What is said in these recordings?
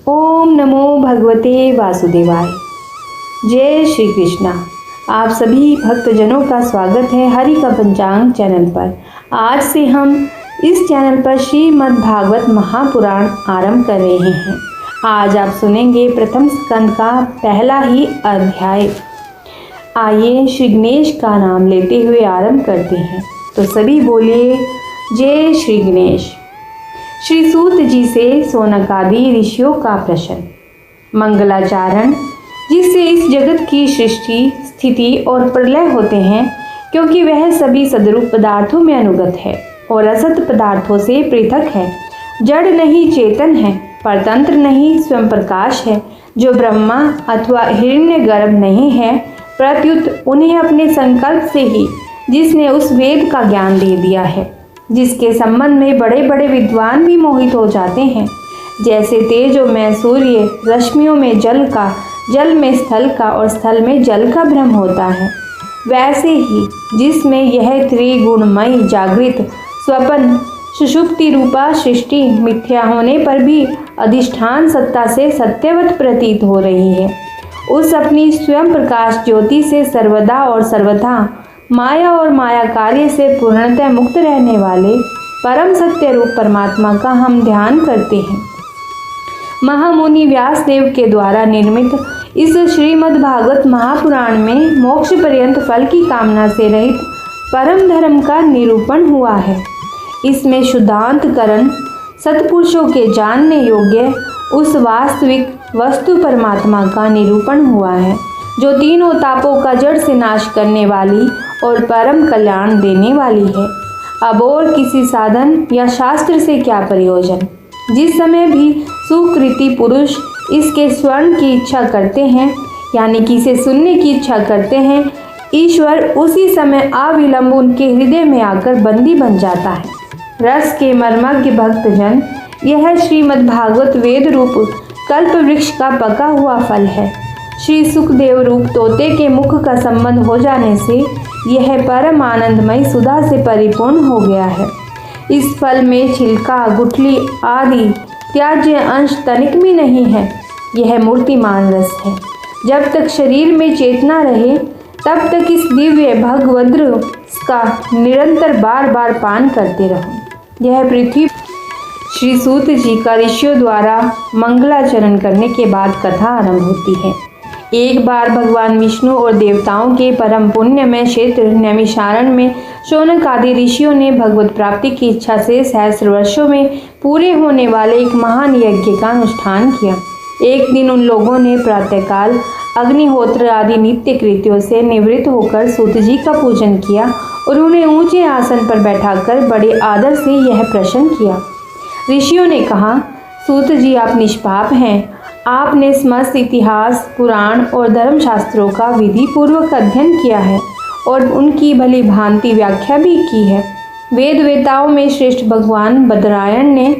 ओम नमो भगवते वासुदेवाय। जय श्री कृष्णा। आप सभी भक्तजनों का स्वागत है हरि का पंचांग चैनल पर। आज से हम इस चैनल पर श्रीमद् भागवत महापुराण आरंभ कर रहे हैं। आज आप सुनेंगे प्रथम स्कंद का पहला ही अध्याय। आइए श्री गणेश का नाम लेते हुए आरंभ करते हैं। तो सभी बोलिए जय श्री गणेश। श्री सूत जी से सौनकादि ऋषियों का प्रश्न। मंगलाचरण, जिससे इस जगत की सृष्टि, स्थिति और प्रलय होते हैं, क्योंकि वह सभी सदरूप पदार्थों में अनुगत है और असत पदार्थों से पृथक है। जड़ नहीं चेतन है, परतंत्र नहीं स्वयं प्रकाश है, जो ब्रह्मा अथवा हिरण्यगर्भ नहीं है, प्रत्युत उन्हें अपने संकल्प से ही जिसने उस वेद का ज्ञान दे दिया है, जिसके संबंध में बड़े बड़े विद्वान भी मोहित हो जाते हैं। जैसे तेजो में सूर्य, रश्मियों में जल का, जल में स्थल का और स्थल में जल का भ्रम होता है, वैसे ही जिसमें यह त्रिगुणमयी जागृत स्वपन सुषुप्ति रूपा सृष्टि मिथ्या होने पर भी अधिष्ठान सत्ता से सत्यवत प्रतीत हो रही है, उस अपनी स्वयं प्रकाश ज्योति से सर्वदा और सर्वथा माया और माया कार्य से पूर्णतः मुक्त रहने वाले परम सत्य रूप परमात्मा का हम ध्यान करते हैं। महामुनि व्यासदेव के द्वारा निर्मित इस श्रीमद् भागवत महापुराण में मोक्ष पर्यंत फल की कामना से रहित परम धर्म का निरूपण हुआ है। इसमें शुद्धांतकरण, सत्पुरुषों के जानने योग्य उस वास्तविक वस्तु परमात्मा का निरूपण हुआ है, जो तीनों तापों का जड़ से नाश करने वाली और परम कल्याण देने वाली है। अब और किसी साधन या शास्त्र से क्या प्रयोजन। जिस समय भी सुकृति पुरुष इसके स्वर्ण की इच्छा करते हैं, यानी कि इसे सुनने की इच्छा करते हैं, ईश्वर उसी समय अविलंब उनके हृदय में आकर बंदी बन जाता है। रस के मर्मज्ञ भक्तजन, यह श्रीमद् भागवत वेद रूप कल्प वृक्ष का पका हुआ फल है। श्री सुखदेव रूप तोते के मुख का संबंध हो जाने से यह परम आनंदमय सुधा से परिपूर्ण हो गया है। इस फल में छिलका, गुठली आदि त्याज्य अंश तनिक भी नहीं है। यह मूर्तिमान रस है। जब तक शरीर में चेतना रहे, तब तक इस दिव्य भगवद्र का निरंतर बार बार पान करते रहो। यह पृथ्वी श्री सूत जी का ऋषियों द्वारा मंगलाचरण करने के बाद कथा आरंभ होती है। एक बार भगवान विष्णु और देवताओं के परम पुण्यमय क्षेत्र नैमिषारण्य में शौनक आदि ऋषियों ने भगवत प्राप्ति की इच्छा से सहस्र वर्षों में पूरे होने वाले एक महान यज्ञ का अनुष्ठान किया। एक दिन उन लोगों ने प्रातःकाल अग्निहोत्र आदि नित्य कृत्यों से निवृत्त होकर सूत जी का पूजन किया और उन्हें ऊंचे आसन पर बैठाकर बड़े आदर से यह प्रश्न किया। ऋषियों ने कहा, सूत जी, आप निष्पाप हैं। आपने समस्त इतिहास, पुराण और धर्मशास्त्रों का विधि पूर्वक अध्ययन किया है और उनकी भली भांति व्याख्या भी की है। वेद वेताओं में श्रेष्ठ भगवान बदरायण ने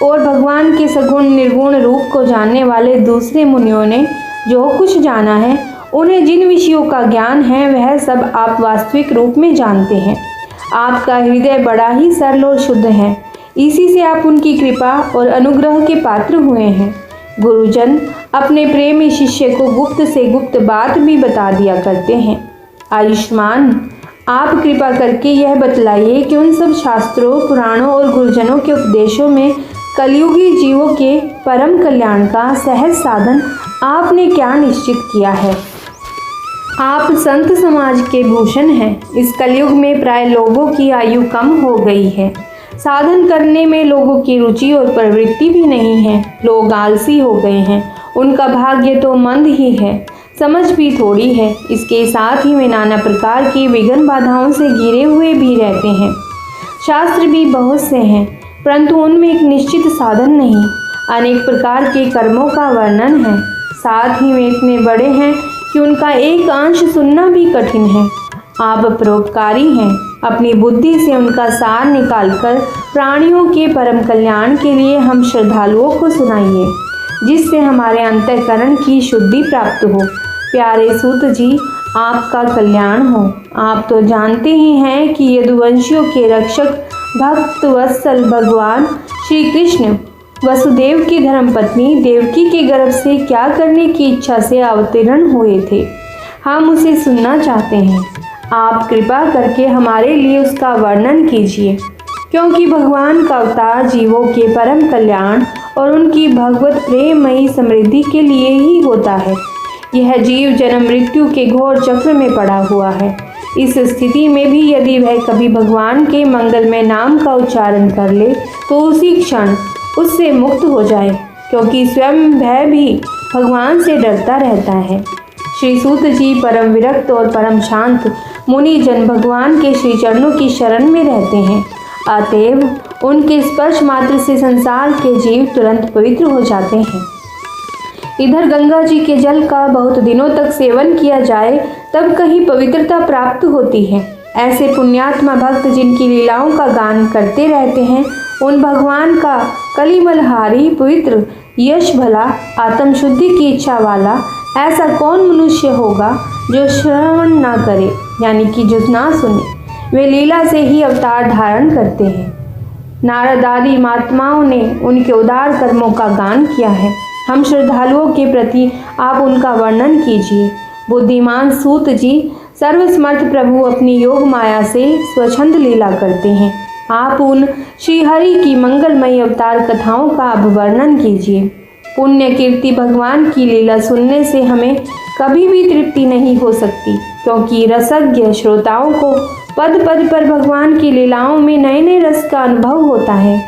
और भगवान के सगुण निर्गुण रूप को जानने वाले दूसरे मुनियों ने जो कुछ जाना है, उन्हें जिन विषयों का ज्ञान है, वह सब आप वास्तविक रूप में जानते हैं। आपका हृदय बड़ा ही सरल और शुद्ध है। इसी से आप उनकी कृपा और अनुग्रह के पात्र हुए हैं। गुरुजन अपने प्रेमी शिष्य को गुप्त से गुप्त बात भी बता दिया करते हैं। आयुष्मान, आप कृपा करके यह बतलाइए कि उन सब शास्त्रों, पुराणों और गुरुजनों के उपदेशों में कलयुगी जीवों के परम कल्याण का सहज साधन आपने क्या निश्चित किया है। आप संत समाज के भूषण हैं। इस कलयुग में प्राय लोगों की आयु कम हो गई है। साधन करने में लोगों की रुचि और प्रवृत्ति भी नहीं है। लोग आलसी हो गए हैं। उनका भाग्य तो मंद ही है, समझ भी थोड़ी है। इसके साथ ही वे नाना प्रकार की विघ्न बाधाओं से घिरे हुए भी रहते हैं। शास्त्र भी बहुत से हैं, परंतु उनमें एक निश्चित साधन नहीं। अनेक प्रकार के कर्मों का वर्णन है। साथ ही वे इतने बड़े हैं कि उनका एक अंश सुनना भी कठिन है। आप परोपकारी हैं। अपनी बुद्धि से उनका सार निकालकर प्राणियों के परम कल्याण के लिए हम श्रद्धालुओं को सुनाइए, जिससे हमारे अंतःकरण की शुद्धि प्राप्त हो। प्यारे सूत जी, आपका कल्याण हो। आप तो जानते ही हैं कि यदुवंशियों के रक्षक भक्त वत्सल भगवान श्री कृष्ण वसुदेव की धर्मपत्नी देवकी के गर्भ से क्या करने की इच्छा से अवतीर्ण हुए थे। हम उसे सुनना चाहते हैं। आप कृपा करके हमारे लिए उसका वर्णन कीजिए, क्योंकि भगवान का अवतार जीवों के परम कल्याण और उनकी भगवत प्रेममयी समृद्धि के लिए ही होता है। यह जीव जन्म मृत्यु के घोर चक्र में पड़ा हुआ है। इस स्थिति में भी यदि वह कभी भगवान के मंगलमय नाम का उच्चारण कर ले तो उसी क्षण उससे मुक्त हो जाए, क्योंकि स्वयं वह भी भगवान से डरता रहता है। श्री सूत जी परम विरक्त और परम शांत मुनि जन भगवान के श्री चरणों की शरण में रहते हैं। अतएव उनके स्पर्श मात्र से संसार के जीव तुरंत पवित्र हो जाते हैं। इधर गंगा जी के जल का बहुत दिनों तक सेवन किया जाए तब कहीं पवित्रता प्राप्त होती है। ऐसे पुण्यात्मा भक्त जिनकी लीलाओं का गान करते रहते हैं, उन भगवान का कलिमलहारी पवित्र यश भला आत्म शुद्धि की इच्छा वाला ऐसा कौन मनुष्य होगा जो श्रवण ना करे, यानी कि जो ना सुने। वे लीला से ही अवतार धारण करते हैं। नारद आदि महात्माओं ने उनके उदार कर्मों का गान किया है। हम श्रद्धालुओं के प्रति आप उनका वर्णन कीजिए। बुद्धिमान सूत जी सर्वसमर्थ प्रभु अपनी योग माया से स्वच्छंद लीला करते हैं। आप उन श्री हरि की मंगलमयी अवतार कथाओं का अब वर्णन कीजिए। पुण्य कीर्ति भगवान की लीला सुनने से हमें कभी भी तृप्ति नहीं हो सकती, क्योंकि रसज्ञ श्रोताओं को पद पद पर भगवान की लीलाओं में नए नए रस का अनुभव होता है।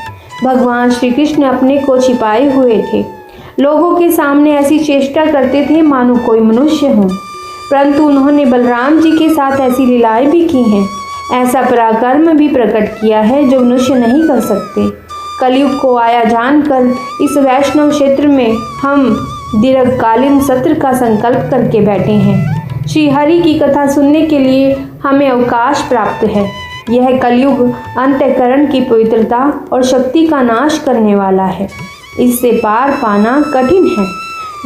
भगवान श्री कृष्ण अपने को छिपाए हुए थे। लोगों के सामने ऐसी चेष्टा करते थे मानो कोई मनुष्य हो, परंतु उन्होंने बलराम जी के साथ ऐसी लीलाएं भी की हैं। ऐसा पराक्रम भी प्रकट किया है जो मनुष्य नहीं कर सकते। कलयुग को आया जानकर इस वैष्णव क्षेत्र में हम दीर्घकालीन सत्र का संकल्प करके बैठे हैं। श्री हरि की कथा सुनने के लिए हमें अवकाश प्राप्त है। यह कलयुग अंतःकरण की पवित्रता और शक्ति का नाश करने वाला है। इससे पार पाना कठिन है।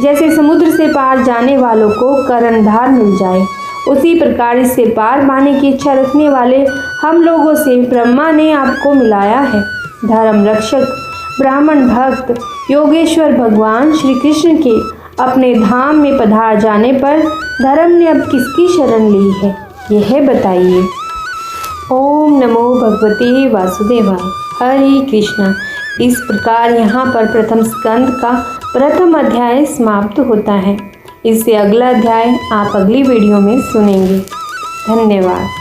जैसे समुद्र से पार जाने वालों को कर्णधार मिल जाए, उसी प्रकार इससे पार पाने की इच्छा रखने वाले हम लोगों से ब्रह्मा ने आपको मिलाया है। धर्म रक्षक ब्राह्मण भक्त योगेश्वर भगवान श्री कृष्ण के अपने धाम में पधार जाने पर धर्म ने अब किसकी शरण ली है, यह बताइए। ओम नमो भगवते वासुदेवाय। हरे कृष्णा। इस प्रकार यहाँ पर प्रथम स्कंद का प्रथम अध्याय समाप्त होता है। इससे अगला अध्याय आप अगली वीडियो में सुनेंगे। धन्यवाद।